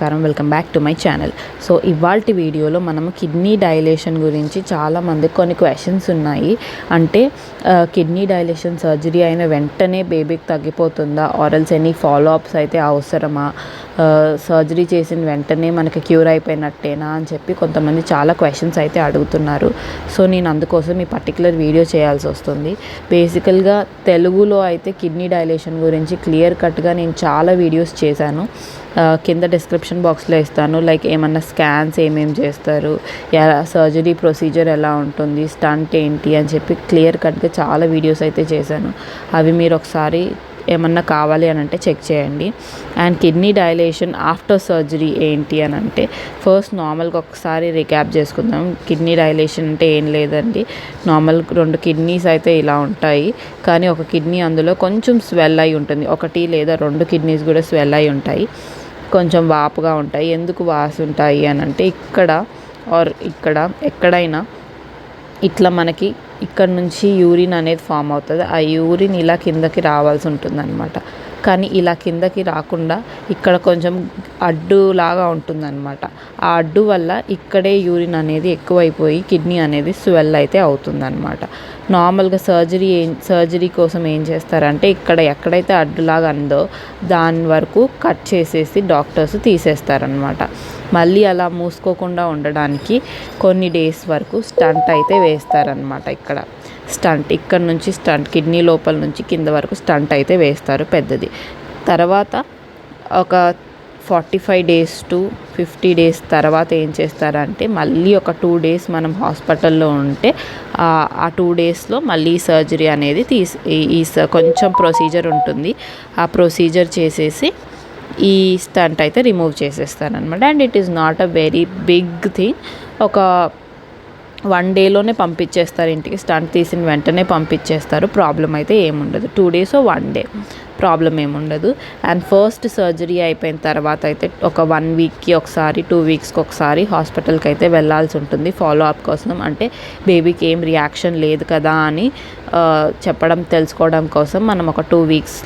నమస్కారం, welcome back to my channel. So ఇవాల్టి వీడియోలో మనము కిడ్నీ డైలేషన్ గురించి చాలామంది కొన్ని క్వశ్చన్స్ ఉన్నాయి. అంటే కిడ్నీ డైలేషన్ సర్జరీ అయిన వెంటనే బేబీకి తగ్గిపోతుందా, ఆర్ఎల్స్ ఎనీ ఫాలో అప్స్ అయితే అవసరమా, సర్జరీ చేసిన వెంటనే మనకి క్యూర్ అయిపోయినట్టేనా అని చెప్పి కొంతమంది చాలా క్వశ్చన్స్ అయితే అడుగుతున్నారు. సో నేను అందుకోసం ఈ పర్టికులర్ వీడియో చేయాల్సి వస్తుంది. బేసికల్గా తెలుగులో అయితే కిడ్నీ డైలేషన్ గురించి క్లియర్ కట్గా నేను చాలా వీడియోస్ చేశాను. కింద డిస్క్రిప్షన్ బాక్స్లో ఇస్తాను. లైక్ ఏమన్నా స్కాన్స్ ఏమేమి చేస్తారు, సర్జరీ ప్రొసీజర్ ఎలా ఉంటుంది, స్టంట్ ఏంటి అని చెప్పి క్లియర్ కట్గా చాలా వీడియోస్ అయితే చేశాను. అవి మీరు ఒకసారి ఏమన్నా కావాలి అని అంటే చెక్ చేయండి. And kidney dilation after surgery ఏంటి అని అంటే, ఫస్ట్ నార్మల్గా ఒకసారి రిక్యాప్ చేసుకుందాం. కిడ్నీ డైలేషన్ అంటే ఏం లేదండి, నార్మల్ 2 కిడ్నీస్ అయితే ఇలా ఉంటాయి, కానీ ఒక కిడ్నీ అందులో కొంచెం స్వెల్ అయి ఉంటుంది. 1 లేదా 2 కిడ్నీస్ కూడా స్వెల్ అయి ఉంటాయి, కొంచెం వాపుగా ఉంటాయి. ఎందుకు వాసి ఉంటాయి అని అంటే, ఇక్కడ ఎక్కడైనా ఇట్లా మనకి ఇక్కడ నుంచి యూరిన్ అనేది ఫామ్ అవుతుంది. ఆ యూరిన్ ఇలా కిందకి రావాల్సి ఉంటుందన్నమాట. కానీ ఇలా కిందకి రాకుండా ఇక్కడ కొంచెం అడ్డులాగా ఉంటుందన్నమాట. ఆ అడ్డు వల్ల ఇక్కడే యూరిన్ అనేది ఎక్కువైపోయి కిడ్నీ అనేది స్వెల్ అయితే అవుతుందన్నమాట. నార్మల్గా సర్జరీ కోసం ఏం చేస్తారంటే, ఇక్కడ ఎక్కడైతే అడ్డులాగా అందో దాని వరకు కట్ చేసేసి డాక్టర్స్ తీసేస్తారనమాట. మళ్ళీ అలా మూసుకోకుండా ఉండడానికి కొన్ని డేస్ వరకు స్టంట్ అయితే వేస్తారనమాట. ఇక్కడ నుంచి స్టంట్, కిడ్నీ లోపల నుంచి కింద వరకు స్టంట్ అయితే వేస్తారు పెద్దది. తర్వాత ఒక 45 డేస్ టు 50 డేస్ తర్వాత ఏం చేస్తారంటే, మళ్ళీ ఒక 2 డేస్ మనం హాస్పిటల్లో ఉంటే ఆ 2 డేస్లో మళ్ళీ సర్జరీ అనేది కొంచెం ప్రొసీజర్ ఉంటుంది. ఆ ప్రొసీజర్ చేసేసి ఈ స్టంట్ అయితే రిమూవ్ చేసేస్తారనమాట. And it is not a very big thing. ఒక 1 డేలోనే పంపించేస్తారు ఇంటికి. స్టంట్ తీసిన వెంటనే పంపించేస్తారు. ప్రాబ్లం అయితే ఏముండదు. 2 డేస్ 1 డే ప్రాబ్లం ఏముండదు. అండ్ ఫస్ట్ సర్జరీ అయిపోయిన తర్వాత అయితే ఒక 1 వీక్కి ఒకసారి, 2 వీక్స్కి ఒకసారి హాస్పిటల్కి అయితే వెళ్ళాల్సి ఉంటుంది ఫాలో అప్ కోసం. అంటే బేబీకి ఏం రియాక్షన్ లేదు కదా అని తెలుసుకోవడం కోసం మనం ఒక 2 వీక్స్,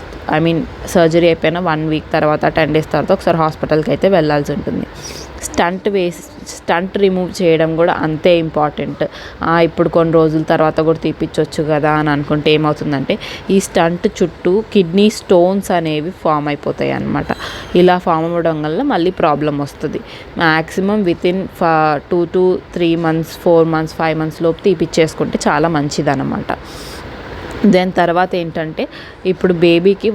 సర్జరీ అయిపోయిన 1 వీక్ తర్వాత, 10 డేస్ తర్వాత ఒకసారి హాస్పిటల్కి అయితే వెళ్ళాల్సి ఉంటుంది. స్టంట్ రిమూవ్ చేయడం కూడా అంతే ఇంపార్టెంట్. ఇప్పుడు కొన్ని రోజుల తర్వాత కూడా తీపిచ్చొచ్చు కదా అని అనుకుంటే ఏమవుతుందంటే, ఈ స్టంట్ చుట్టూ కిడ్నీ స్టోన్స్ అనేవి ఫామ్ అయిపోతాయి అన్నమాట. ఇలా ఫామ్ అవ్వడం వల్ల మళ్ళీ ప్రాబ్లం వస్తుంది. Maximum within 2 to 3 months, 4 months, 5 months లోపు తీపిచ్చేసుకుంటే చాలా మంచిదన్నమాట. దాని తర్వాత ఏంటంటే, ఇప్పుడు బేబీకి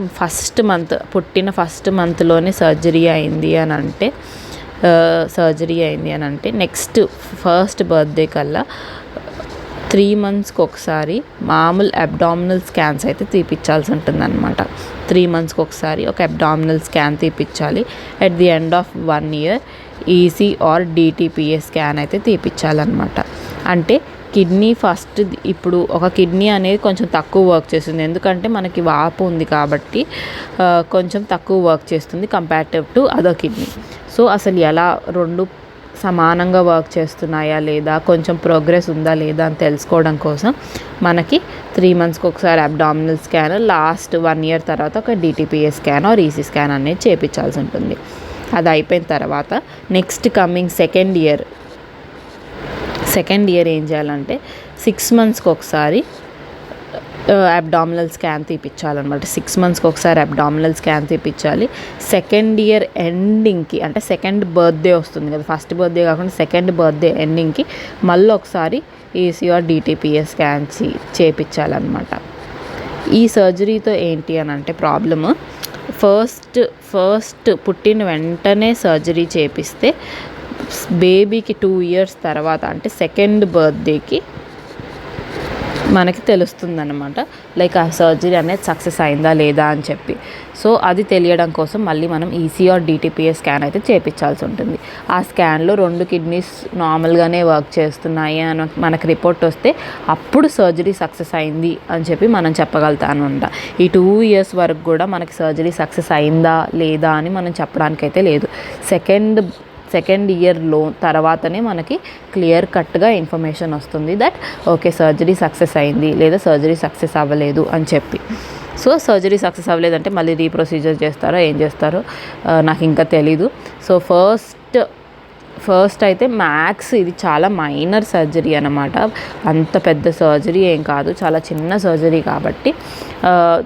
పుట్టిన ఫస్ట్ మంత్లోనే సర్జరీ అయింది అని అంటే నెక్స్ట్ ఫస్ట్ బర్త్డే కల్లా 3 monthsకి ఒకసారి మామూలు అబ్డామినల్ స్కాన్స్ అయితే తీపిచ్చాల్సి ఉంటుంది అనమాట. 3 monthsకి ఒకసారి ఒక అబ్డామినల్ స్కాన్ తీపిచ్చాలి. At the end of 1 year EC or DTPS scan అయితే తీపిచ్చాలన్నమాట. అంటే కిడ్నీ ఇప్పుడు ఒక కిడ్నీ అనేది కొంచెం తక్కువ వర్క్ చేస్తుంది, ఎందుకంటే మనకి వాపు ఉంది కాబట్టి కొంచెం తక్కువ వర్క్ చేస్తుంది comparative to other kidney. So అసలు ఎలా 2 సమానంగా వర్క్ చేస్తున్నాయా లేదా, కొంచెం ప్రోగ్రెస్ ఉందా లేదా అని తెలుసుకోవడం కోసం మనకి 3 monthsకి ఒకసారి అబ్డామినల్ స్కాన్, లాస్ట్ 1 year తర్వాత ఒక డిటిపిఎస్ స్కాన్ ఆర్ ఈసీ స్కాన్ అనేది చేయించాల్సి ఉంటుంది. అది అయిపోయిన తర్వాత నెక్స్ట్ కమింగ్ సెకండ్ ఇయర్ ఏం చేయాలంటే, 6 monthsకి ఒకసారి అబ్డామినల్ స్కాన్ తీపిచ్చాలన్నమాట. 6 monthsకి ఒకసారి అబ్డామినల్ స్కాన్ తీపిచ్చాలి. సెకండ్ ఇయర్ ఎండింగ్కి, అంటే సెకండ్ బర్త్డే వస్తుంది కదా, ఫస్ట్ బర్త్డే కాకుండా సెకండ్ బర్త్డే ఎండింగ్కి మళ్ళీ ఒకసారి ఈసీఆర్ డిటిపిఎస్ స్కాన్ చేయించాలన్నమాట. ఈ సర్జరీతో ఏంటి అని అంటే ప్రాబ్లము, ఫస్ట్ పుట్టిన వెంటనే సర్జరీ చేపిస్తే బేబీకి 2 years తర్వాత, అంటే సెకండ్ బర్త్డేకి మనకి తెలుస్తుందన్నమాట, లైక్ ఆ సర్జరీ అనేది సక్సెస్ అయిందా లేదా అని చెప్పి. సో అది తెలియడం కోసం మళ్ళీ మనం ఈసీఆర్ డిటిపిఎస్ స్కాన్ అయితే చేయించాల్సి ఉంటుంది. ఆ స్కాన్లో 2 కిడ్నీస్ నార్మల్గానే వర్క్ చేస్తున్నాయి అని మనకు రిపోర్ట్ వస్తే అప్పుడు సర్జరీ సక్సెస్ అయింది అని చెప్పి మనం చెప్పగలుగుతామన్నమాట. ఈ 2 years వరకు కూడా మనకి సర్జరీ సక్సెస్ అయిందా లేదా అని మనం చెప్పడానికైతే లేదు. సెకండ్ ఇయర్లో తర్వాతనే మనకి క్లియర్ కట్గా ఇన్ఫర్మేషన్ వస్తుంది దట్ ఓకే సర్జరీ సక్సెస్ అయింది లేదా సర్జరీ సక్సెస్ అవ్వలేదు అని చెప్పి. సో సర్జరీ సక్సెస్ అవ్వలేదంటే మళ్ళీ రీప్రొసీజర్ చేస్తారో ఏం చేస్తారో నాకు ఇంకా తెలీదు. సో ఫస్ట్ అయితే మ్యాక్స్ ఇది చాలా మైనర్ సర్జరీ అన్నమాట. అంత పెద్ద సర్జరీ ఏం కాదు, చాలా చిన్న సర్జరీ కాబట్టి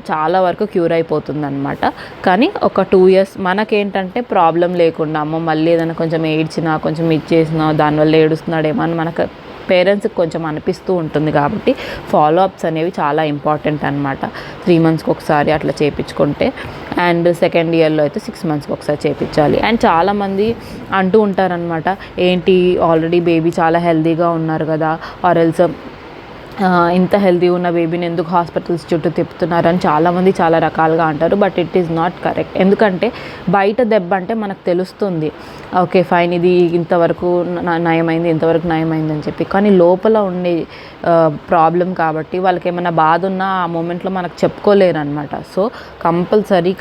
చాలా వరకు క్యూర్ అయిపోతుందన్నమాట. కానీ ఒక 2 years మనకేంటంటే ప్రాబ్లం లేకుండా అమ్మో మళ్ళీ ఏదైనా కొంచెం ఏడ్చినా కొంచెం ఇచ్చేసినా దానివల్ల ఏడుస్తున్నాడేమో అని మనకు పేరెంట్స్కి కొంచెం అనిపిస్తూ ఉంటుంది. కాబట్టి ఫాలోఅప్స్ అనేవి చాలా ఇంపార్టెంట్ అనమాట. 3 monthsకి ఒకసారి అట్లా చేయించుకుంటే, అండ్ సెకండ్ ఇయర్లో అయితే 6 monthsకి ఒకసారి చేయించాలి. అండ్ చాలామంది అంటూ ఉంటారనమాట, ఏంటి ఆల్రెడీ బేబీ చాలా హెల్తీగా ఉన్నారు కదా, ఆర్ ఎల్స్ ఇంత హెల్తీ ఉన్న బేబీని ఎందుకు హాస్పిటల్స్ చుట్టూ తిప్పుతున్నారని చాలామంది చాలా రకాలుగా అంటారు. But it is not correct. ఎందుకంటే బయట దెబ్బ అంటే మనకు తెలుస్తుంది, ఓకే ఫైన్ ఇది ఇంతవరకు నయమైంది ఇంతవరకు నయమైంది అని చెప్పి. కానీ లోపల ఉండే ప్రాబ్లం కాబట్టి వాళ్ళకి ఏమైనా బాధ ఉన్నా ఆ మూమెంట్లో మనకు చెప్పుకోలేరు అనమాట. సో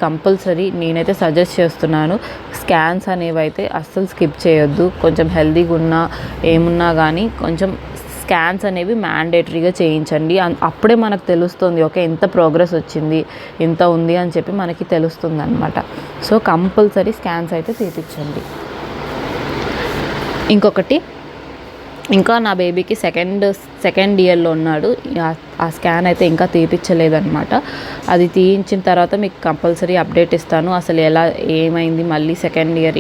కంపల్సరీ నేనైతే సజెస్ట్ చేస్తున్నాను, స్కాన్స్ అనేవి అయితే అస్సలు స్కిప్ చేయొద్దు. కొంచెం హెల్తీగా ఉన్నా ఏమున్నా కానీ కొంచెం స్కాన్స్ అనేవి మ్యాండేటరీగా చేయించండి. అప్పుడే మనకు తెలుస్తుంది, ఓకే ఎంత ప్రోగ్రెస్ వచ్చింది ఎంత ఉంది అని చెప్పి మనకి తెలుస్తుంది అనమాట. సో కంపల్సరీ స్కాన్స్ అయితే చేయించండి. ఇంకొకటి, ఇంకా నా బేబీకి సెకండ్ ఇయర్లో ఉన్నాడు, ఆ స్కాన్ అయితే ఇంకా తీయించలేదన్నమాట. అది తీయించిన తర్వాత మీకు కంపల్సరీ అప్డేట్ ఇస్తాను, అసలు ఎలా ఏమైంది మళ్ళీ సెకండ్ ఇయర్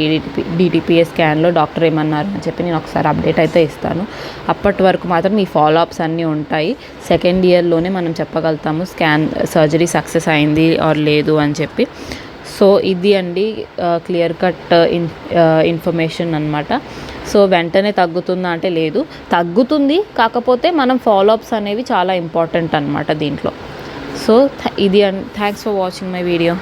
DTPA స్కాన్లో డాక్టర్ ఏమన్నారు అని చెప్పి నేను ఒకసారి అప్డేట్ అయితే ఇస్తాను. అప్పటి వరకు మాత్రం ఈ ఫాలోఅప్స్ అన్నీ ఉంటాయి. సెకండ్ ఇయర్లోనే మనం చెప్పగలుగుతాము సర్జరీ సక్సెస్ అయింది ఆర్ లేదు అని చెప్పి. సో ఇది అండి క్లియర్ కట్ ఇన్ఫర్మేషన్ అనమాట. సో వెంటనే తగ్గుతుందా అంటే లేదు, తగ్గుతుంది, కాకపోతే మనం ఫాలోఅప్స్ అనేవి చాలా ఇంపార్టెంట్ అనమాట దీంట్లో. సో ఇది thanks for watching my video.